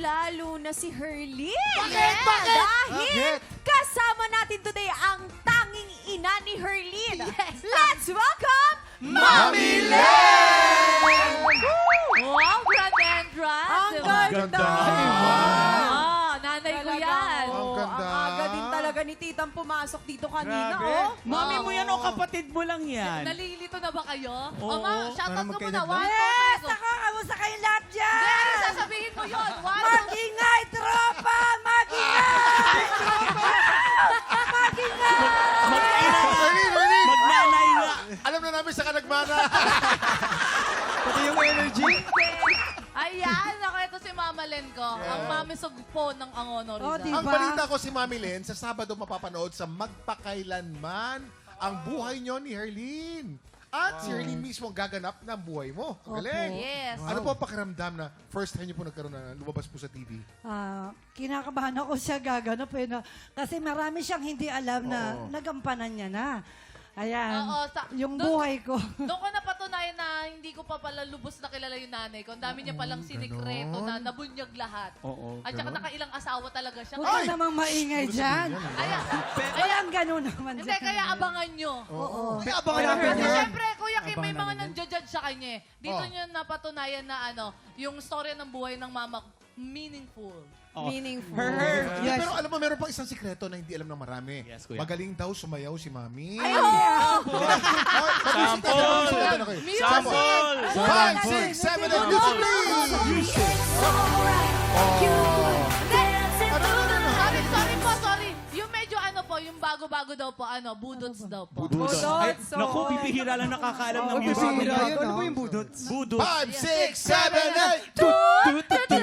lalo na si Herlin. Bakit? Bakit? Dahil kasama natin today ang tanging ina ni Herlin. Let's welcome Mami Len! Wow, grand entrance. Ang ganda! Nanay ko yan. Ang ganda. Ang aga din talaga ni Titang pumasok dito kanina, Grabe. oh. Mami mo yan o kapatid mo lang yan? Nalilito na ba kayo? Oo, O ma, shoutout ko muna. magkaedad 1, 2, 3, Yes! go. Ako, kamusta kayo lahat dyan? Hindi, sasabihin mo yun. 1, 2, Magingay, tropa! Magingay! Magingay! Erlin! Magnanay nga. Alam na namin sa ka nagmana. Pati yung energy. Ayan, ako ito si Mama Len ko. Ang mami sugpo ng Angono Oh, Rizal. di Ang ba? balita ko si Mami Len, sa Sabado mapapanood sa Magpakailanman ang buhay nyo ni Herlin. At si Herlin mismo ang gaganap ng buhay mo. Ang galing. Yes. Ano po ang pakiramdam na first time niyo po nagkaroon na lumabas po sa TV? Kinakabahan ako siya gaganap kasi marami siyang hindi alam na Oo. nagampanan niya na. Ayan, Oo, yung doon- buhay ko. Doon ko napatunayan na hindi ko pa pala lubos na kilala yung nanay ko. Ang dami niya palang sinikreto na nabunyag lahat. Oo. At saka nakailang asawa talaga siya. Huwag ka namang maingay dyan. Ayan. Walang ganun naman Hindi, dyan. kaya abangan nyo. Oo. May abangan namin Kasi yan. syempre, Kuya Kim, may Abangan mga namin nang-judge sa kanya eh. Dito Oh. niya napatunayan na yung storya ng buhay ng mama ko, meaningful. Meaningful. Yes. Pero alam mo, meron pang isang sikreto na hindi alam ng marami. Yes, kuya. Magaling daw sumayaw si Mami. Sample! Sample! 5, 6, 7, 8, music please! Sorry. Yung medyo yung bago-bago daw po, budots daw po. Ay, naku, bibihira lang nakakaalam ng music. Ano ba yung budot? Budot. 5, 6, 7, 8!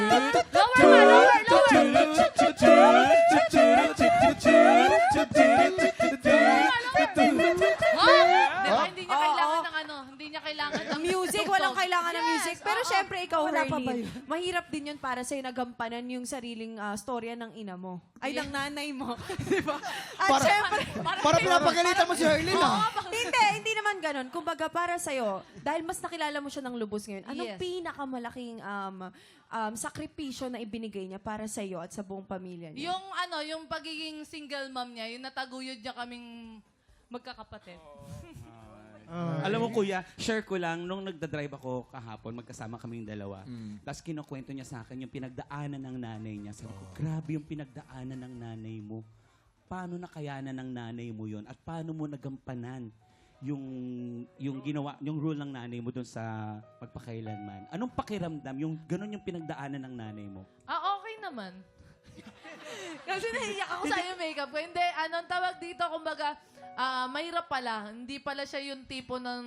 Hindi niya kailangan ng hindi niya kailangan ng Music, walang kailangan ng music. Pero syempre, ikaw, Wala pa ba Herlin, yun? mahirap din yun para sa'yo nagampanan yung sariling storya ng ina mo. Ay, ng nanay mo. Diba? At syempre, Para pinapagalitan mo si Herlin, ah. hindi naman ganun. Kumbaga, para sa'yo, dahil mas nakilala mo siya ng lubos ngayon, anong Yes. pinakamalaking sakripisyo na ibinigay niya para sa'yo at sa buong pamilya niya? Yung pagiging single mom niya, yung nataguyod niya kaming magkakapatid. Alam mo kuya, share ko lang, nung nagdadrive ako kahapon, magkasama kaming dalawa. Tapos kinukwento niya sa akin yung pinagdaanan ng nanay niya. Sabi ko, grabe yung pinagdaanan ng nanay mo. Paano nakayanan ng nanay mo yon? At paano mo nagampanan yung ginawa, yung rule ng nanay mo doon sa magpakailanman? Anong pakiramdam, yung ganun yung pinagdaanan ng nanay mo? Okay naman. Kasi naiyak ako sa yung makeup ko. Hindi, anong tawag dito, kumbaga, mahirap pala. Hindi pala siya yung tipo na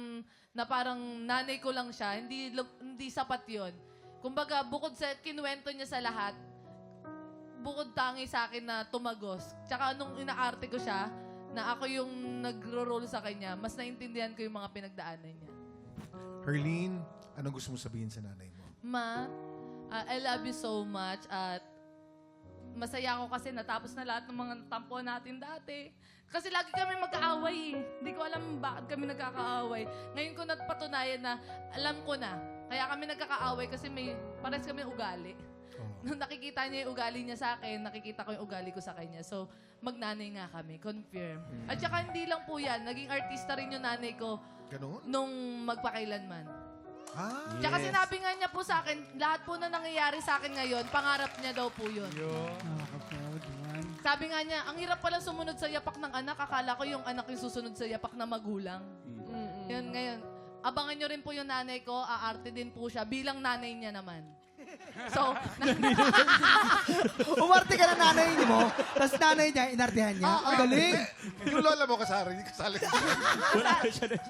parang nanay ko lang siya. Hindi sapat yun. Kumbaga, bukod sa kinuwento niya sa lahat, bukod tangi sa akin na tumagos. Tsaka nung inaarte ko siya, na ako yung nagro-roll sa kanya, mas naintindihan ko yung mga pinagdaanan niya. Herlin, anong gusto mo sabihin sa nanay mo? Ma, I love you so much at masaya ako kasi natapos na lahat ng mga tampo natin dati. Kasi lagi kami magkaaway eh. Hindi ko alam bakit kami nagkakaaway. Ngayon ko napatunayan na alam ko na. Kaya kami nagkakaaway kasi pares kami ugali. Nung nakikita niya yung ugali niya sa akin, nakikita ko yung ugali ko sa kanya. So, magnanay nga kami. Confirm. At saka hindi lang po yan. Naging artista rin yung nanay ko Ganun? nung magpakailanman. Ah, Tsaka sinabi nga niya po sa akin, lahat po na nangyayari sa akin ngayon, pangarap niya daw po yun. Sabi nga niya, ang hirap pala sumunod sa yapak ng anak. Akala ko yung anak yung susunod sa yapak na magulang. Yun ngayon. Abangan niyo rin po yung nanay ko. Aarte din po siya bilang nanay niya naman. So, Umarte ka na nanay mo, tapos nanay niya, inartihan niya. Ang galing. yung lola mo kasari, kasali.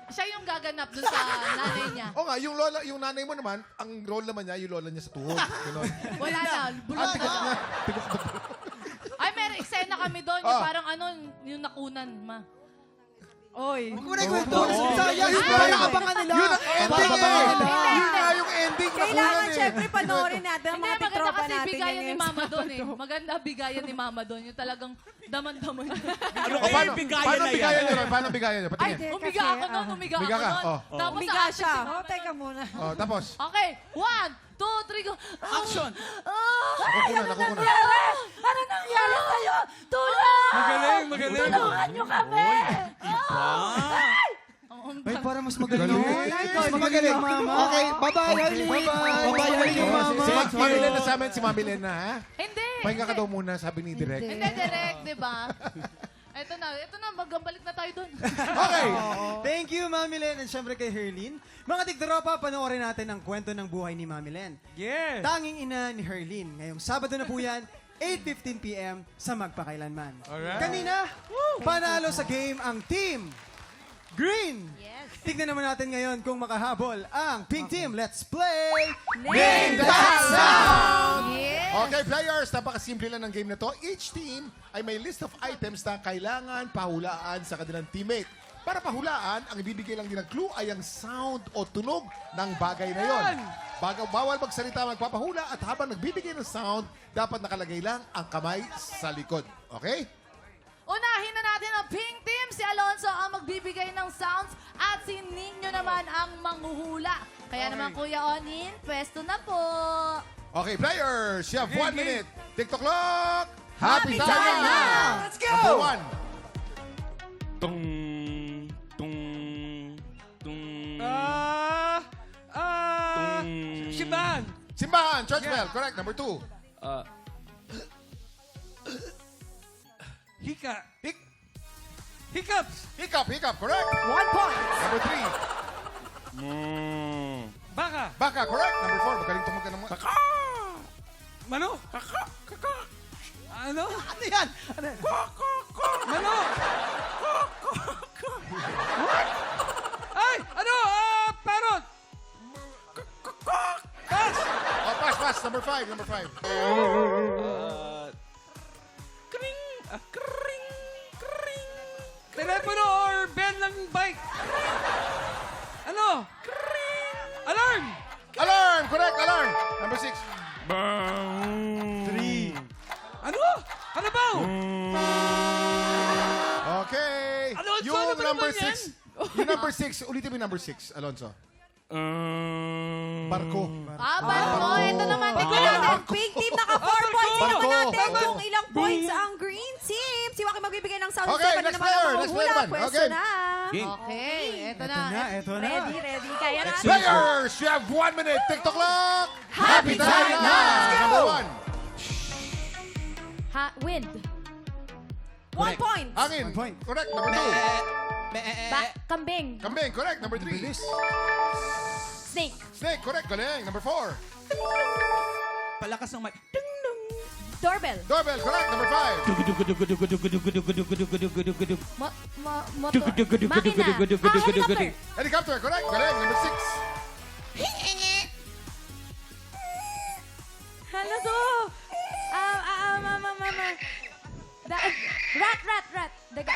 siya yung gaganap dun sa nanay niya. O nga, yung nanay mo naman, ang role naman niya, yung lola niya sa tuhod. Ganon. Wala na. Bulok. Ay, may eksena kami doon. Yung parang yung nakunan, ma. Oy. Huwag mo na ikwento. Sayang. Ay! Parang abangan nila. Yun ang ending Abangan eh! nila. Yun nga yung ending na Kailangan kunan eh. syempre panoorin natin ang Hindi, mga maganda titropa kasi natin. bigayan ni ngayon mama sa doon eh. Maganda bigayan ni mama doon. Yung talagang daman-daman. Ano O, kaya paano, yung bigayan paano na bigayan yan? nyo ron? Paano bigayan nyo? Ay, Patingin. umiga ako noon, umiga Umiga ako ka? noon. Oh. Tapos Umiga aasin siya. si mama. Teka muna. Oh, tapos? Okay, 1, 2, 3, go. Action! Nakukuna. Ano nangyari sa'yo? Tulong! Magaling. Tulungan niyo kami! Ay, para mas magaling. Galing. Mas magaling, mama. Okay, bye-bye, Arlene. Bye-bye, Arlene, mama. Si Mami Len na sa amin, si Mami Len na, ha? Hindi. Pahinga ka daw muna, sabi ni Direk. Hindi, direct, di ba? Ito na, magbalik na tayo dun. Okay. Thank you, Mami Len. And syempre kay Herlene. Mga tigtropa, panoorin natin ang kwento ng buhay ni Mami Len. Yes! Tanging ina ni Herlene. Ngayong Sabado na po yan, 8:15 p.m. sa Magpakailanman. Alright. Kanina, panalo sa game ang Team Green. Tignan naman natin ngayon kung makahabol ang Pink Team. Let's play Name That Sound! Okay, players, napakasimple lang ng game na to. Each team ay may list of items na kailangan pahulaan sa kanilang teammate. Para pahulaan, ang ibibigay lang din ng clue ay ang sound o tunog ng bagay na yon. Bawal magsalita, magpapahula at habang nagbibigay ng sound, dapat nakalagay lang ang kamay sa likod. Okay? Unahin na natin ang Pink Team. Si Alonso ang magbibigay ng sounds at si Nino naman ang manghuhula. Kaya naman, Kuya Onin, pwesto na po. Okay, players, you have 1 minute. TikTok clock! Happy time now! Let's go! Number 1. Tung, tung, tung, Simbahan! Simbahan, church bell. Correct. Number 2. Hiccups! Hiccup. Correct. 1 point. Number 3. Baka! Baka. Correct. Number 4. Magaling tumag ka naman. Mano? Ano? Ano yan? Mano? Ay! Ano? Parrot! Pass! Oh, pass. Number 5. Kring! Kring! Kring! Telepono or bell ng bike? Ano? Kring! Alarm! Alarm. Correct. Alarm. Number 6. 3. Ano? Kalabaw! Okay. Alonso, Yung ano ba number naman yan? 6. Yung number 6. Ulitin mo yung number 6, Alonso. Barko. Barko. Ito naman. Tingnan natin, Pink Team naka 4 points. Tingnan Barko. natin Barko. kung ilang points ang Green Team. Si Waki magbibigay ng sound. Okay, Stephanie next naman ang player. Next player manghuhula. naman. Pwesto Okay. na. Okay, ito na. Ito na. Ready. Kaya na. Players, you have 1 minute. TikTok clock. Happy time now. Number 1. Wind. 1 point. Hangin. 1 point. Correct. Number 2. Kambing. Kambing. Correct. Number 3. Snake. Snake. Correct. Galing. Number 4. palakas ng mic. Doorbell. Doorbell. Correct. Number 5. Motor. Makina. Helicopter. Helicopter. Correct. Galing. Number 6. Ano to? Rat. Daga.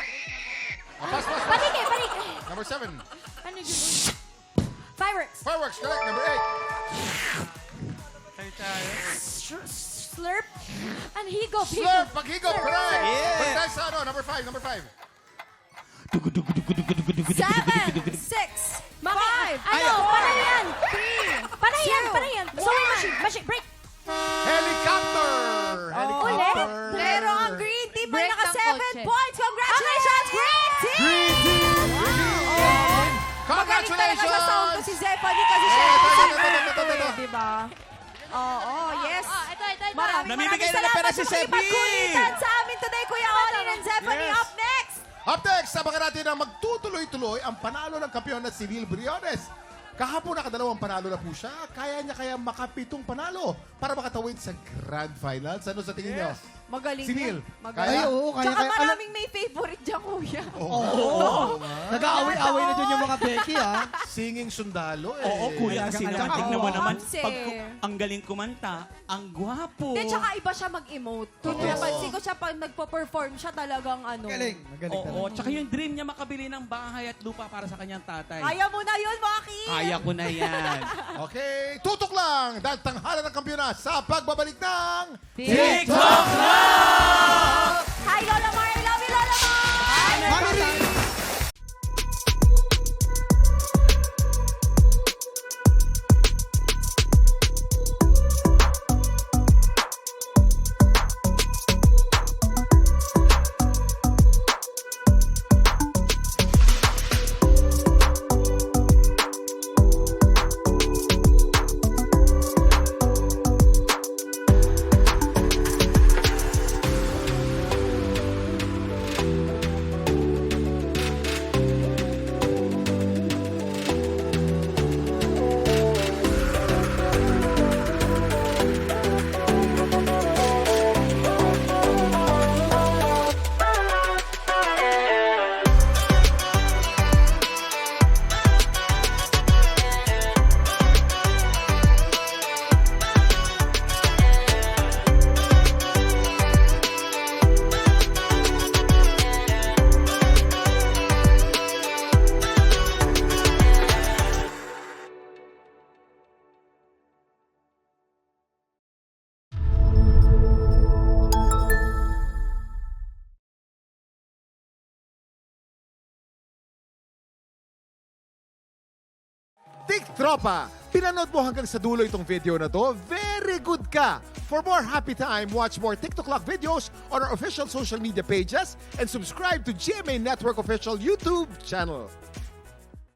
Pass. Panike. Number 7. Ano yun? Fireworks. Fireworks. Correct. Number 8. Slurp. And higop. Slurp. Paghigop. Correct. Yeah. Pagtaas sa ano. Number 5. 7, 6, 5, Ano? Panayan. 3, Panayan. Sewing machine. Break. Helicopter. Helicopter. Pero ang Green Team ay Break naka ng 7 kotse. points. Congratulations, Green Team! Green Team. Magaling talaga sa sound ko Congratulations. si Zephanie kasi siya Eh, yung ito, sound ito, ko ito. eh, di ba? Oo, yes. Ito. Namimigay na ng salamat pera si sa Sebi. pakipagkulitan sa amin today, Kuya Olin and Zephanie. Yes. Up next! Up next, sabakan natin ang magtutuloy-tuloy ang panalo ng kampiyon na si Neil Briones. Kahapon nakadalawang panalo na po siya. Kaya niya kaya makapitong panalo para makatawid sa Grand Finals. Ano sa tingin niyo? Magaling Si Neil. yan. Magaling. Kaya? Ay, oo, kaya. Tsaka Ano? maraming may favorite dyan, Kuya. Nag-aaway-aaway na dyan yung mga Becky, ha? Singing sundalo eh. Oo, kuya, Talagang sila. alam. Tignan mo naman, Kamse. ang galing kumanta, ang gwapo. Then tsaka iba siya mag-emote. Kung napansin ko siya pag nagpo-perform siya talagang ano. Magaling Oo, talaga. tsaka yung dream niya makabili ng bahay at lupa para sa kanyang tatay. Kaya mo na yun, Maki! Kaya ko na yan. Okay, tutok lang dahil tanghalan ng kampiyon sa pagbabalik ng TikTok Hi, Lola Mar! I love you, Lola Mar! Mami Rin! Trick Tropa! Pinanood mo hanggang sa dulo itong video na to? Very good ka! For more happy time, watch more TikTok Clock videos on our official social media pages and subscribe to GMA Network official YouTube channel.